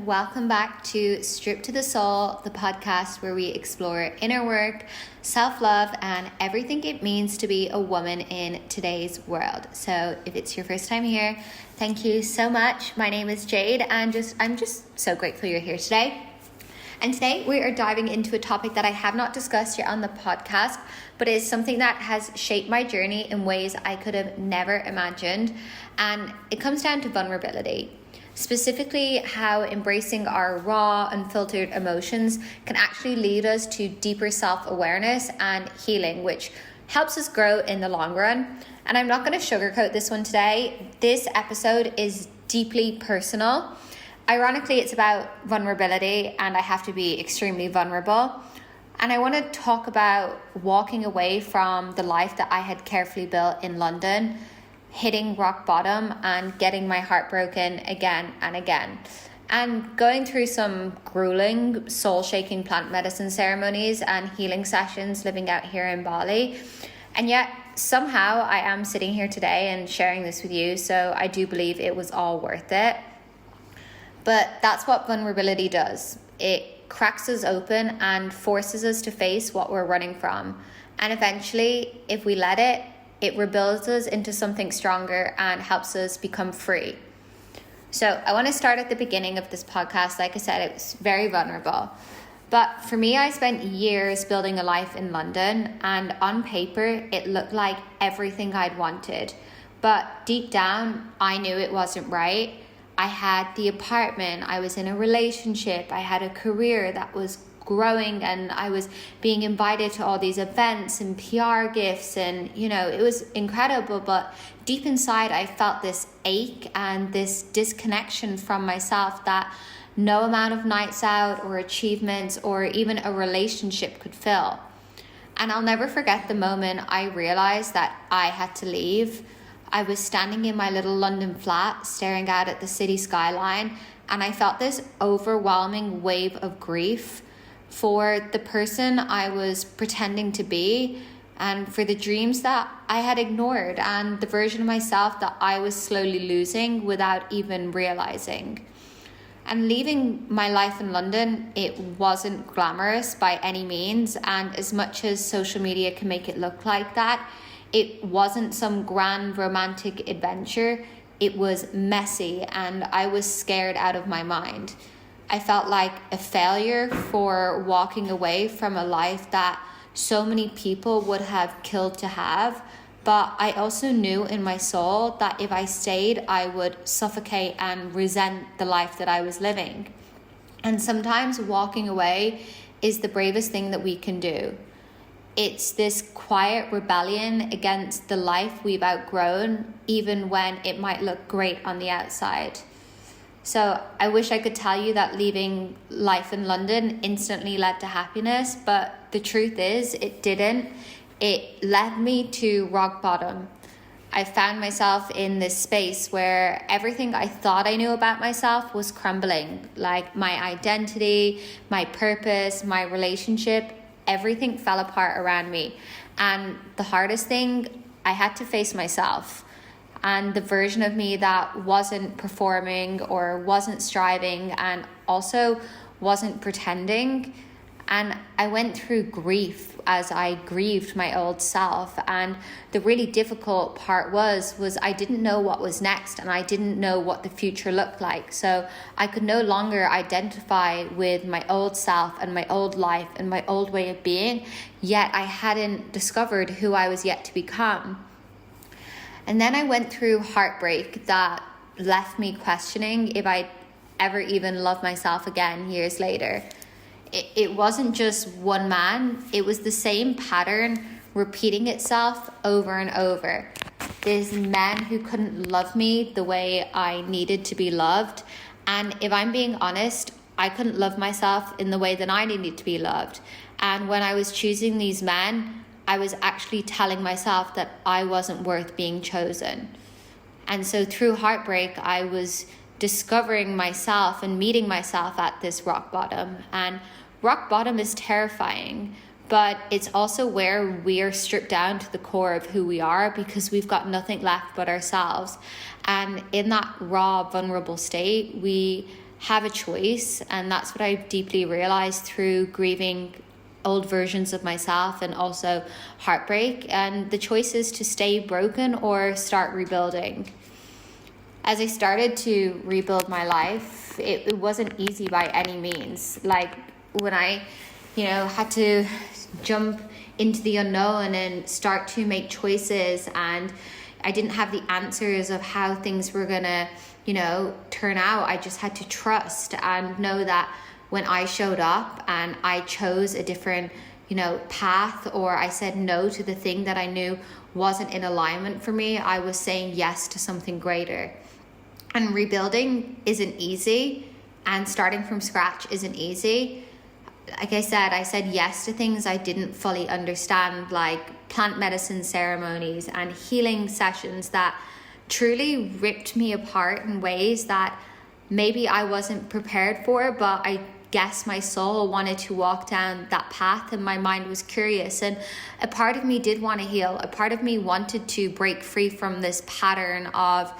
welcome back to Strip to the Soul, the podcast where we explore inner work, self-love, and everything it means to be a woman in today's world. So if it's your first time here, thank you so much. My name is Jade, and I'm just so grateful you're here today. And today we are diving into a topic that I have not discussed yet on the podcast, but is something that has shaped my journey in ways I could have never imagined. And it comes down to vulnerability. Specifically, how embracing our raw, unfiltered emotions can actually lead us to deeper self-awareness and healing, which helps us grow in the long run. And I'm not going to sugarcoat this one today. This episode is deeply personal. Ironically, it's about vulnerability, and I have to be extremely vulnerable. And I want to talk about walking away from the life that I had carefully built in London, hitting rock bottom and getting my heart broken again and again, and going through some gruelling, soul-shaking plant medicine ceremonies and healing sessions living out here in Bali. And yet somehow I am sitting here today and sharing this with you, so I do believe it was all worth it. But that's what vulnerability does. It cracks us open and forces us to face what we're running from. And eventually, if we let it, it rebuilds us into something stronger and helps us become free. So I want to start at the beginning of this podcast. Like I said, it was very vulnerable. But for me, I spent years building a life in London, and on paper, it looked like everything I'd wanted. But deep down, I knew it wasn't right. I had the apartment, I was in a relationship, I had a career that was growing, and I was being invited to all these events and PR gifts, and it was incredible. But deep inside, I felt this ache and this disconnection from myself that no amount of nights out or achievements or even a relationship could fill. And I'll never forget the moment I realized that I had to leave. I was standing in my little London flat, staring out at the city skyline, and I felt this overwhelming wave of grief for the person I was pretending to be, and for the dreams that I had ignored, and the version of myself that I was slowly losing without even realizing. And leaving my life in London, it wasn't glamorous by any means, and as much as social media can make it look like that, it wasn't some grand romantic adventure. It was messy, and I was scared out of my mind. I felt like a failure for walking away from a life that so many people would have killed to have. But I also knew in my soul that if I stayed, I would suffocate and resent the life that I was living. And sometimes walking away is the bravest thing that we can do. It's this quiet rebellion against the life we've outgrown, even when it might look great on the outside. So I wish I could tell you that leaving life in London instantly led to happiness, but the truth is it didn't. It led me to rock bottom. I found myself in this space where everything I thought I knew about myself was crumbling, like my identity, my purpose, my relationship. Everything fell apart around me. And the hardest thing, I had to face myself and the version of me that wasn't performing or wasn't striving and also wasn't pretending. And I went through grief as I grieved my old self. And the really difficult part was I didn't know what was next, and I didn't know what the future looked like. So I could no longer identify with my old self and my old life and my old way of being, yet I hadn't discovered who I was yet to become. And then I went through heartbreak that left me questioning if I'd ever even love myself again years later. It wasn't just one man, it was the same pattern repeating itself over and over. This man who couldn't love me the way I needed to be loved. And if I'm being honest, I couldn't love myself in the way that I needed to be loved. And when I was choosing these men, I was actually telling myself that I wasn't worth being chosen. And so through heartbreak, I was discovering myself and meeting myself at this rock bottom. And rock bottom is terrifying, but it's also where we are stripped down to the core of who we are because we've got nothing left but ourselves. And in that raw, vulnerable state, we have a choice. And that's what I deeply realized through grieving old versions of myself and also heartbreak. And the choice is to stay broken or start rebuilding. As I started to rebuild my life, it wasn't easy by any means. Like when I, had to jump into the unknown and start to make choices, and I didn't have the answers of how things were gonna, turn out. I just had to trust and know that when I showed up and I chose a different, path, or I said no to the thing that I knew wasn't in alignment for me, I was saying yes to something greater. And rebuilding isn't easy, and starting from scratch isn't easy. Like I said yes to things I didn't fully understand, like plant medicine ceremonies and healing sessions that truly ripped me apart in ways that maybe I wasn't prepared for, but I guess my soul wanted to walk down that path and my mind was curious. And a part of me did want to heal. A part of me wanted to break free from this pattern of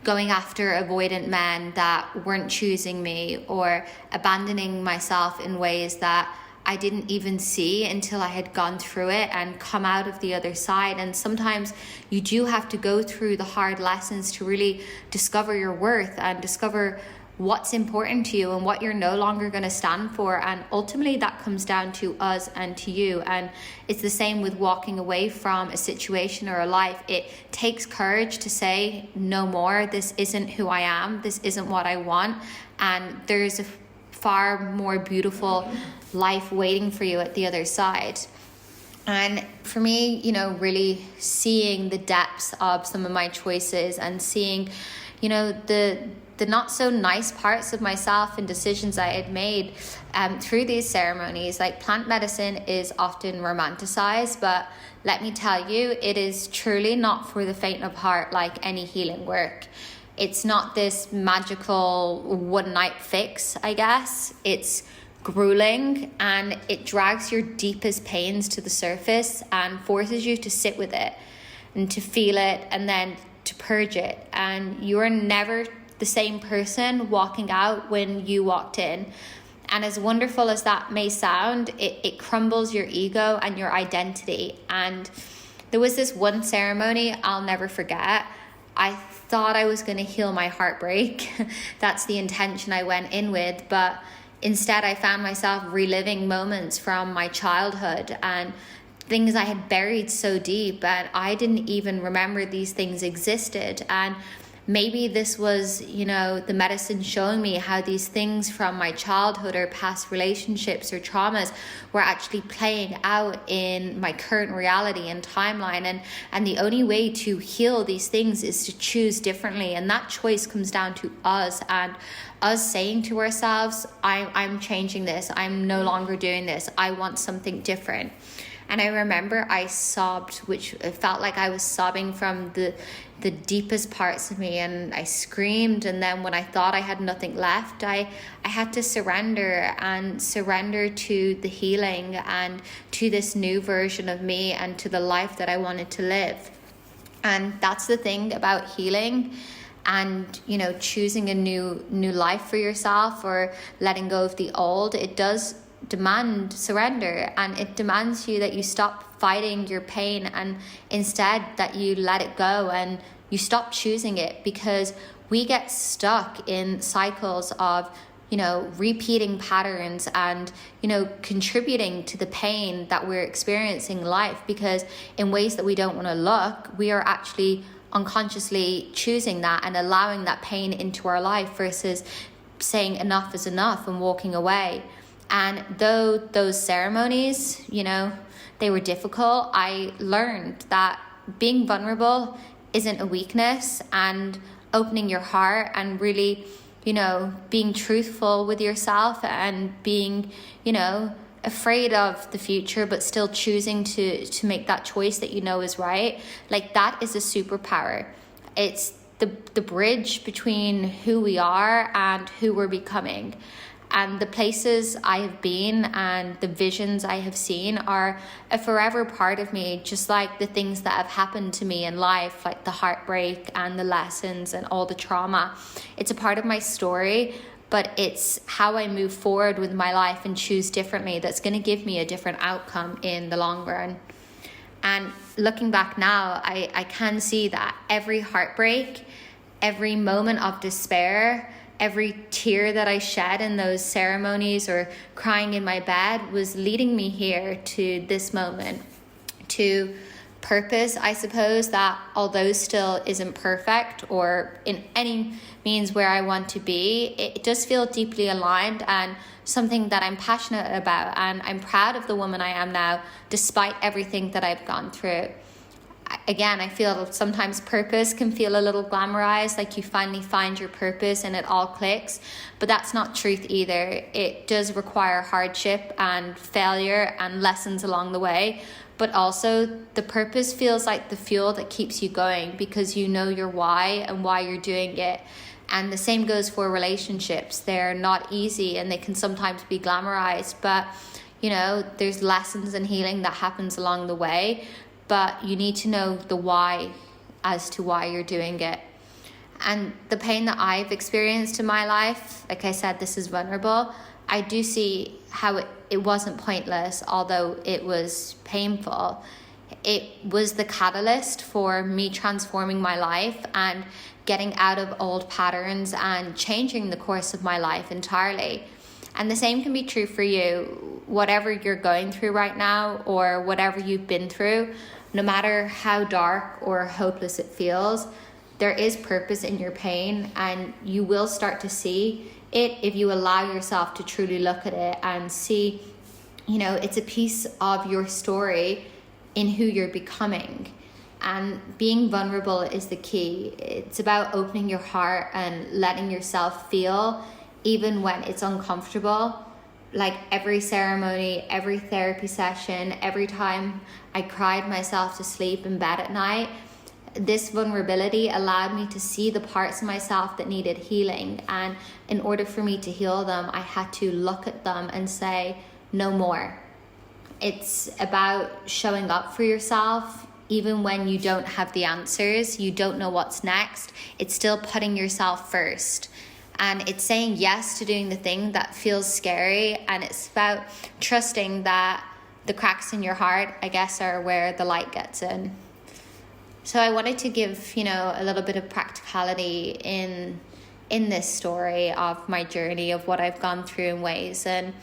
going after avoidant men that weren't choosing me, or abandoning myself in ways that I didn't even see until I had gone through it and come out of the other side. And sometimes you do have to go through the hard lessons to really discover your worth and discover what's important to you and what you're no longer going to stand for. And ultimately that comes down to us and to you. And it's the same with walking away from a situation or a life. It takes courage to say no more. This isn't who I am. This isn't what I want. And there's a far more beautiful life waiting for you at the other side. And for me, really seeing the depths of some of my choices and seeing, the not so nice parts of myself and decisions I had made through these ceremonies. Like plant medicine is often romanticized, but let me tell you, it is truly not for the faint of heart like any healing work. It's not this magical one night fix, I guess. It's gruelling, and it drags your deepest pains to the surface and forces you to sit with it and to feel it and then to purge it. And you're never the same person walking out when you walked in. And as wonderful as that may sound, it crumbles your ego and your identity. And there was this one ceremony I'll never forget. I thought I was going to heal my heartbreak. That's the intention I went in with. But instead, I found myself reliving moments from my childhood and things I had buried so deep, and I didn't even remember these things existed. And maybe this was, the medicine showing me how these things from my childhood or past relationships or traumas were actually playing out in my current reality and timeline. And the only way to heal these things is to choose differently. And that choice comes down to us, and us saying to ourselves, I'm changing this. I'm no longer doing this. I want something different. And I remember I sobbed, which it felt like I was sobbing from the deepest parts of me, and I screamed. And then when I thought I had nothing left, I had to surrender to the healing and to this new version of me and to the life that I wanted to live. And that's the thing about healing and, choosing a new life for yourself or letting go of the old. It does demand surrender, and it demands you that you stop fighting your pain and instead that you let it go and you stop choosing it, because we get stuck in cycles of repeating patterns and contributing to the pain that we're experiencing in life, because in ways that we don't want to look, we are actually unconsciously choosing that and allowing that pain into our life versus saying enough is enough and walking away. And though those ceremonies, they were difficult, I learned that being vulnerable isn't a weakness, and opening your heart and really, being truthful with yourself and being, afraid of the future, but still choosing to make that choice that is right. Like, that is a superpower. It's the bridge between who we are and who we're becoming. And the places I have been and the visions I have seen are a forever part of me, just like the things that have happened to me in life, like the heartbreak and the lessons and all the trauma. It's a part of my story, but it's how I move forward with my life and choose differently that's going to give me a different outcome in the long run. And looking back now, I can see that every heartbreak, every moment of despair, every tear that I shed in those ceremonies or crying in my bed was leading me here to this moment, to purpose, I suppose, that although still isn't perfect or in any means where I want to be, it does feel deeply aligned and something that I'm passionate about, and I'm proud of the woman I am now despite everything that I've gone through. Again, I feel sometimes purpose can feel a little glamorized, like you finally find your purpose and it all clicks, but that's not truth either. It does require hardship and failure and lessons along the way, but also the purpose feels like the fuel that keeps you going because you know your why and why you're doing it. And the same goes for relationships. They're not easy and they can sometimes be glamorized, but you know, there's lessons and healing that happens along the way, but you need to know the why as to why you're doing it. And the pain that I've experienced in my life, like I said, this is vulnerable. I do see how it wasn't pointless, although it was painful. It was the catalyst for me transforming my life and getting out of old patterns and changing the course of my life entirely. And the same can be true for you. Whatever you're going through right now or whatever you've been through, no matter how dark or hopeless it feels, there is purpose in your pain, and you will start to see it if you allow yourself to truly look at it and see, you know, it's a piece of your story in who you're becoming. And being vulnerable is the key. It's about opening your heart and letting yourself feel even when it's uncomfortable. Like every ceremony, every therapy session, every time I cried myself to sleep in bed at night, this vulnerability allowed me to see the parts of myself that needed healing. And in order for me to heal them, I had to look at them and say, no more. It's about showing up for yourself, even when you don't have the answers, you don't know what's next. It's still putting yourself first. And it's saying yes to doing the thing that feels scary. And it's about trusting that the cracks in your heart, I guess, are where the light gets in. So I wanted to give, you know, a little bit of practicality in this story of my journey, of what I've gone through in ways, and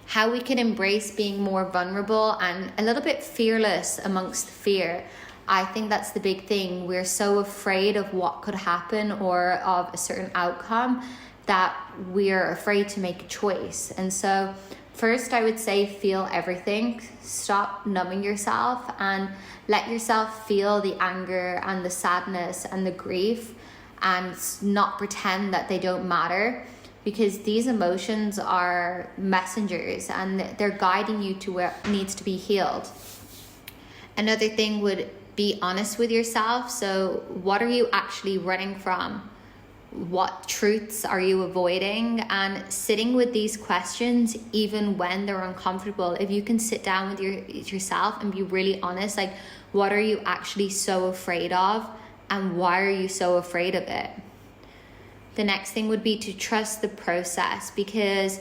how we can embrace being more vulnerable and a little bit fearless amongst the fear. I think that's the big thing. We're so afraid of what could happen or of a certain outcome that we're afraid to make a choice. And so first, I would say feel everything. Stop numbing yourself and let yourself feel the anger and the sadness and the grief, and not pretend that they don't matter, because these emotions are messengers and they're guiding you to where needs to be healed. Another thing would be honest with yourself. So what are you actually running from? What truths are you avoiding? And sitting with these questions, even when they're uncomfortable, if you can sit down with yourself and be really honest, like, what are you actually so afraid of and why are you so afraid of it? The next thing would be to trust the process, because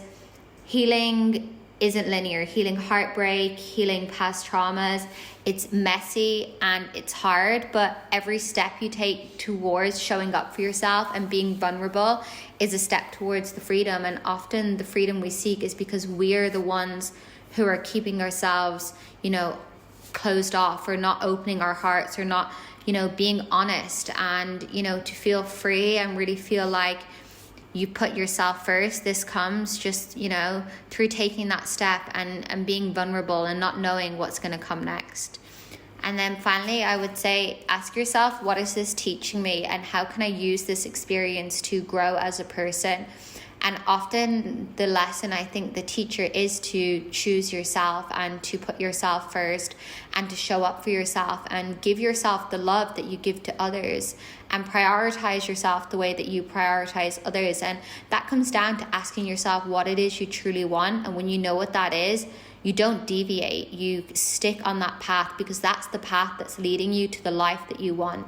healing isn't linear. Healing heartbreak, healing past traumas, it's messy and it's hard, but every step you take towards showing up for yourself and being vulnerable is a step towards the freedom. And often the freedom we seek is because we're the ones who are keeping ourselves, you know, closed off, or not opening our hearts, or not, you know, being honest. And, you know, to feel free and really feel like you put yourself first, this comes just, you know, through taking that step and being vulnerable and not knowing what's going to come next. And then finally, I would say, ask yourself, what is this teaching me, and how can I use this experience to grow as a person? And often the lesson, I think the teacher, is to choose yourself and to put yourself first and to show up for yourself and give yourself the love that you give to others, and prioritize yourself the way that you prioritize others. And that comes down to asking yourself what it is you truly want. And when you know what that is, you don't deviate. You stick on that path, because that's the path that's leading you to the life that you want.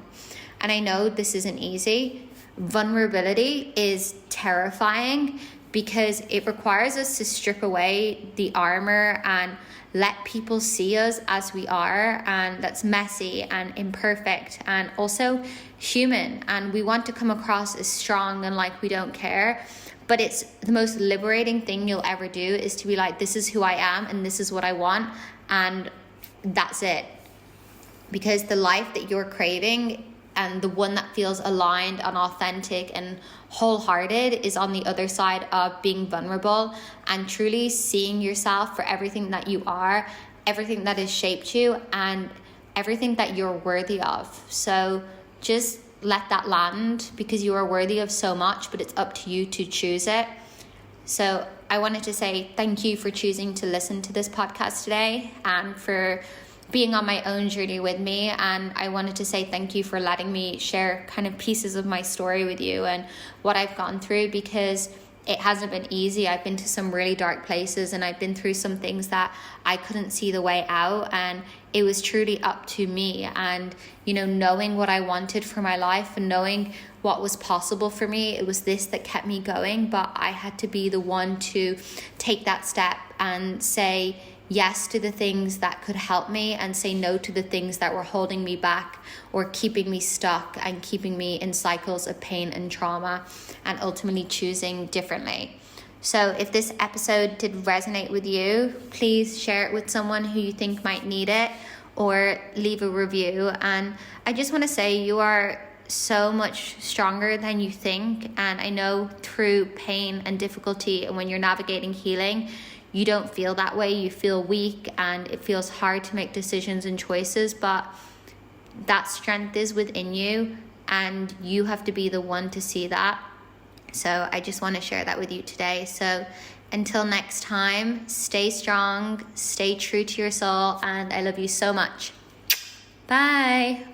And I know this isn't easy. Vulnerability is terrifying, because it requires us to strip away the armor and let people see us as we are, and that's messy and imperfect and also human, and we want to come across as strong and like we don't care. But it's the most liberating thing you'll ever do, is to be like, this is who I am and this is what I want, and that's it. Because the life that you're craving, and the one that feels aligned and authentic and wholehearted, is on the other side of being vulnerable and truly seeing yourself for everything that you are, everything that has shaped you, and everything that you're worthy of. So just let that land, because you are worthy of so much, but it's up to you to choose it. So I wanted to say thank you for choosing to listen to this podcast today, and for being on my own journey with me. And I wanted to say thank you for letting me share kind of pieces of my story with you and what I've gone through, because it hasn't been easy. I've been to some really dark places, and I've been through some things that I couldn't see the way out, and it was truly up to me. And knowing what I wanted for my life and knowing what was possible for me, it was this that kept me going. But I had to be the one to take that step and say yes to the things that could help me, and say no to the things that were holding me back or keeping me stuck and keeping me in cycles of pain and trauma, and ultimately choosing differently. So if this episode did resonate with you, please share it with someone who you think might need it, or leave a review. And I just want to say, you are so much stronger than you think. And I know through pain and difficulty, and when you're navigating healing, you don't feel that way. You feel weak, and it feels hard to make decisions and choices, but that strength is within you, and you have to be the one to see that. So I just want to share that with you today. So until next time, stay strong, stay true to your soul, and I love you so much. Bye.